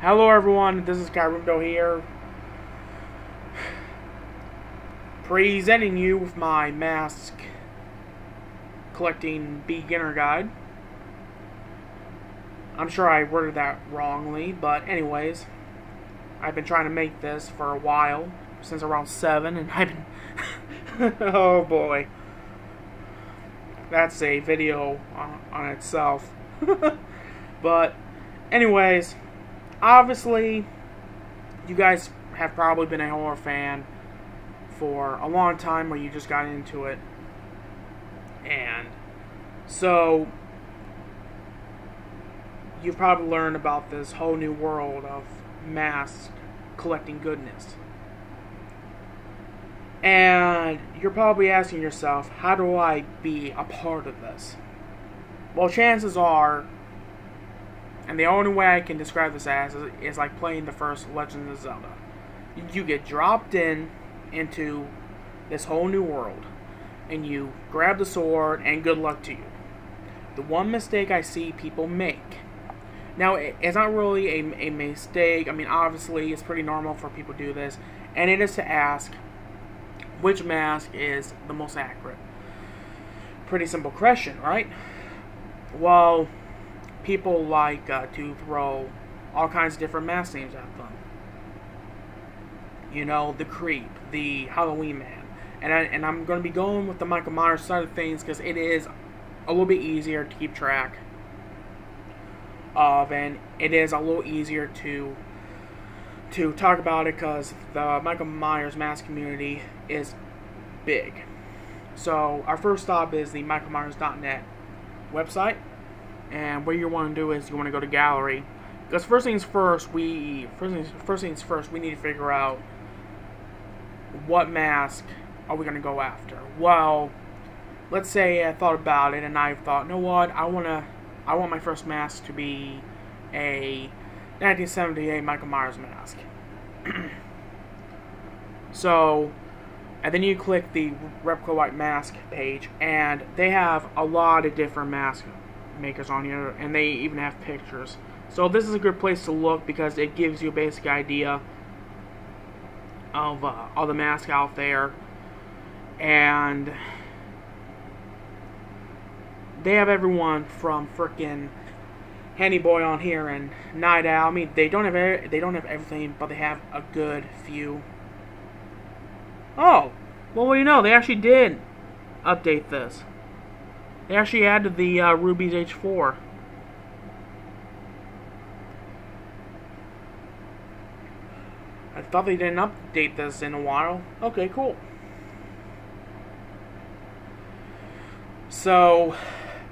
Hello everyone, this is Kairundo here, presenting you with my mask collecting beginner guide. I'm sure I worded that wrongly, but anyways, I've been trying to make this for a while, since around 7, and I've been, oh boy, that's a video on itself. But anyways, obviously, you guys have probably been a horror fan for a long time, or you just got into it. And so, you've probably learned about this whole new world of mask collecting goodness. And you're probably asking yourself, how do I be a part of this? Well, chances are, and the only way I can describe this as is like playing the first Legend of Zelda. You get dropped into this whole new world, and you grab the sword, and good luck to you. The one mistake I see people make, now it's not really a mistake, I mean obviously it's pretty normal for people to do this, and it is to ask which mask is the most accurate. Pretty simple question, right? Well, people like to throw all kinds of different mask names at them. You know, the Creep, the Halloween Man. And I'm going to be going with the Michael Myers side of things because it is a little bit easier to keep track of, and it is a little easier to talk about it because the Michael Myers mask community is big. So our first stop is the michaelmyers.net website. And what you want to do is you want to go to gallery, because first things first, we need to figure out what mask are we going to go after. Well, let's say I thought about it and I thought, you know what, I want my first mask to be a 1978 Michael Myers mask. So, and then you click the Replica White Mask page, and they have a lot of different masks makers on here, and they even have pictures. So this is a good place to look because it gives you a basic idea of all the masks out there. And they have everyone from frickin' Handy Boy on here and Night Owl. I mean, they don't have everything, but they have a good few. Oh, well, what do you know? They actually did update this. They actually added the Ruby's H4. I thought they didn't update this in a while. Okay, cool. So,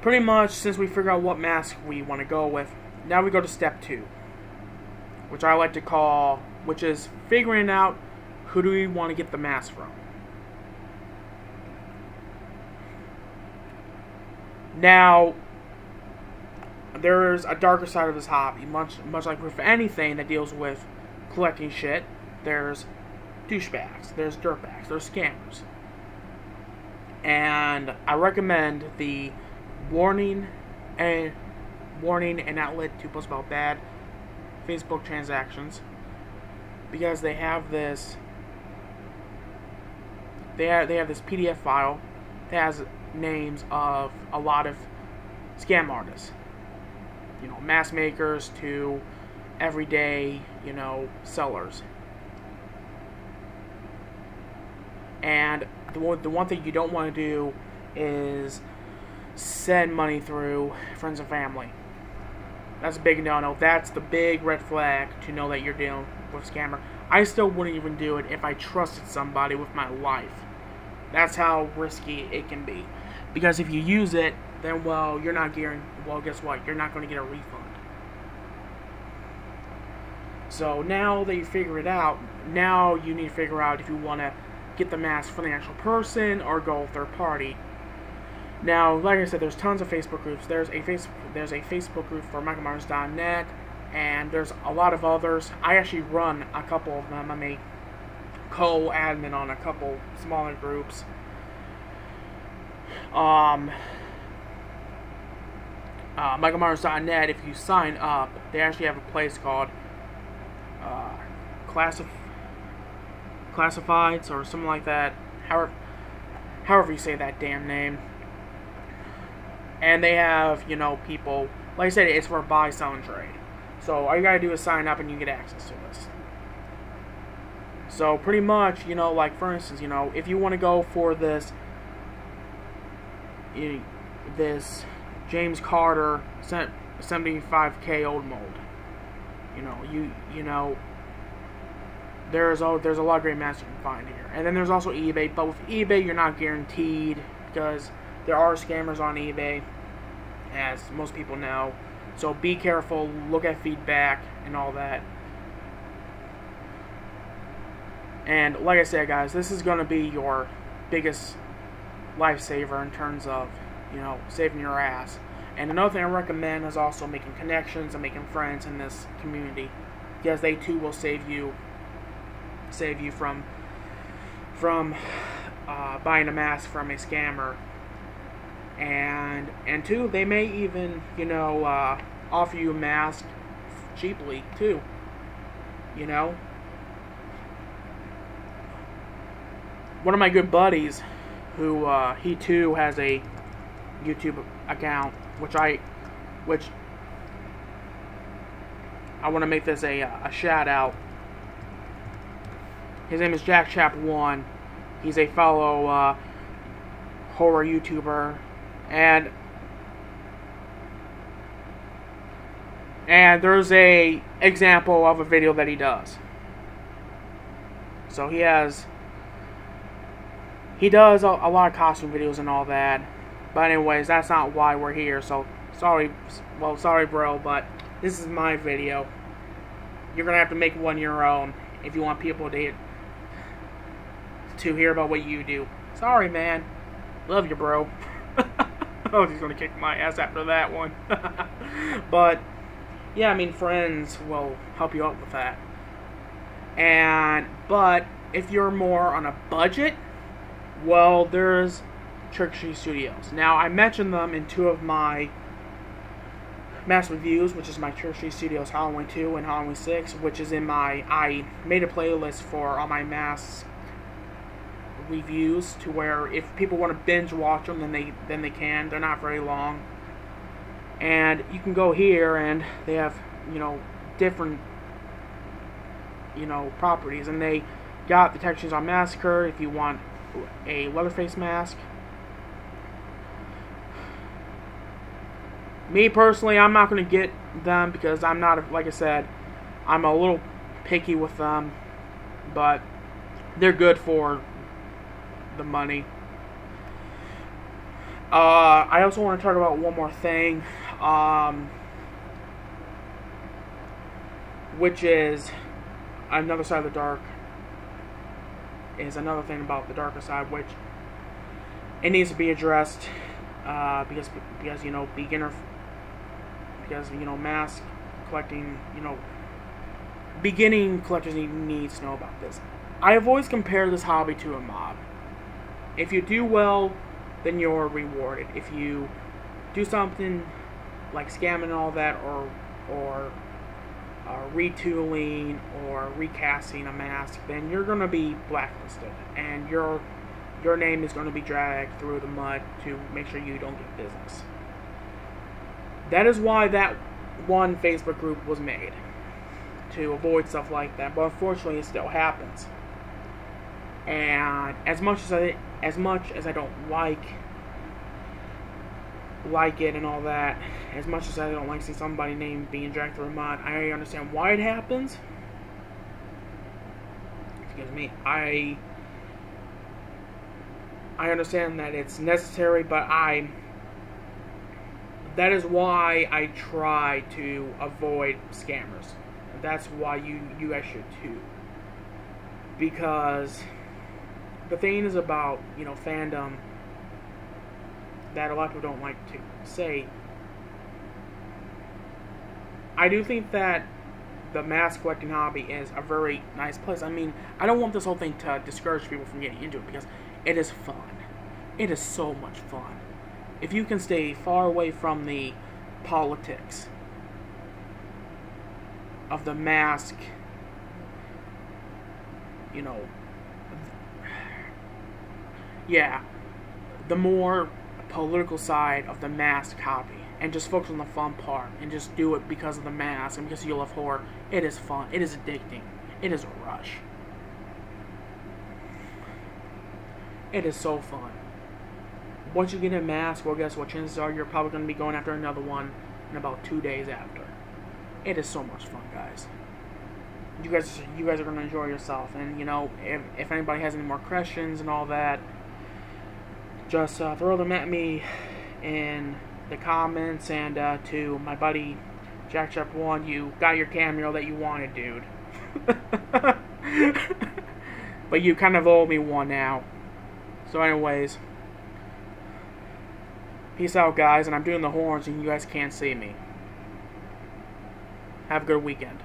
pretty much, since we figured out what mask we want to go with, now we go to step 2. Which I like to call, which is figuring out who do we want to get the mask from. Now, there's a darker side of this hobby, much like with anything that deals with collecting shit. There's douchebags, there's dirtbags, there's scammers. And I recommend the warning and outlet to post about bad Facebook transactions, because they have this PDF file that has names of a lot of scam artists, you know, mask makers to everyday, you know, sellers. And the one thing you don't want to do is send money through friends and family. That's a big no-no. That's the big red flag to know that you're dealing with a scammer. I still wouldn't even do it if I trusted somebody with my life. That's how risky it can be. Because if you use it, then, well, you're not guaranteed. Well, guess what? You're not going to get a refund. So now that you figure it out, now you need to figure out if you want to get the mask from the actual person or go third party. Now, like I said, there's tons of Facebook groups. There's a Facebook group for michaelmyers.net, and there's a lot of others. I actually run a couple of them. I'm a co-admin on a couple smaller groups. MichaelMyers.net, if you sign up, they actually have a place called uh, classifieds or something like that. However you say that damn name. And they have, you know, people, like I said, it's for buy, sell, and trade. So all you gotta do is sign up and you get access to this. So pretty much, you know, like for instance, you know, if you want to go for this, this James Carter 75K old mold, you know, there's a lot of great masks you can find here. And then there's also eBay, but with eBay you're not guaranteed because there are scammers on eBay, as most people know. So be careful, look at feedback and all that. And like I said, guys, this is going to be your biggest lifesaver in terms of, you know, saving your ass. And another thing I recommend is also making connections and making friends in this community, because they too will save you from buying a mask from a scammer. And two, they may even, you know, offer you a mask cheaply too, you know. One of my good buddies, who he too has a YouTube account, which I want to make this a shout out. His name is Jack Chap 1. He's a fellow horror YouTuber, and there's a example of a video that he does. So he does a lot of costume videos and all that. But anyways, that's not why we're here. So sorry bro, but this is my video. You're gonna have to make one your own if you want people to hear about what you do. Sorry, man. Love you, bro. Oh, he's gonna kick my ass after that one. But yeah, I mean, friends will help you out with that. But if you're more on a budget, well, there's Trick or Treat Studios. Now, I mentioned them in two of my mask reviews, which is my Trick or Treat Studios Halloween 2 and Halloween 6, which is in my, I made a playlist for all my mask reviews, to where if people want to binge watch them, then they can. They're not very long. And you can go here, and they have, you know, different, you know, properties. And they got the Texas Chainsaw Massacre if you want a Leatherface mask. Me personally, I'm not going to get them because I'm not, like I said, I'm a little picky with them, but they're good for the money. I also want to talk about one more thing, which is another side of the dark. Is another thing about the darker side, which it needs to be addressed, because you know, mask collecting, you know, beginning collectors needs to know about this. I have always compared this hobby to a mob. If you do well, then you're rewarded. If you do something like scamming and all that, or retooling or recasting a mask, then you're going to be blacklisted, and your name is going to be dragged through the mud to make sure you don't get business. That is why that one Facebook group was made, to avoid stuff like that. But unfortunately, it still happens. And as much as I don't like it and all that, as much as I don't like seeing somebody named being dragged through the mud, I understand why it happens. Excuse me. I understand that it's necessary, but that is why I try to avoid scammers. That's why you guys should too. Because the thing is about, you know, fandom, that a lot of people don't like to say. I do think that the mask collecting hobby is a very nice place. I mean, I don't want this whole thing to discourage people from getting into it, because it is fun. It is so much fun. If you can stay far away from the politics of the mask you know, yeah, the more political side of the mask copy, and just focus on the fun part, and just do it because of the mask and because you love horror. It is fun. It is addicting. It is a rush. It is so fun. Once you get a mask, well, guess what? Chances are you're probably going to be going after another one in about 2 days after. It is so much fun, guys. You guys are going to enjoy yourself. And, you know, if anybody has any more questions and all that, just throw them at me in the comments. And to my buddy Jack Shep 1, you got your cameo that you wanted, dude. But you kind of owe me one now. So anyways, peace out, guys. And I'm doing the horns and you guys can't see me. Have a good weekend.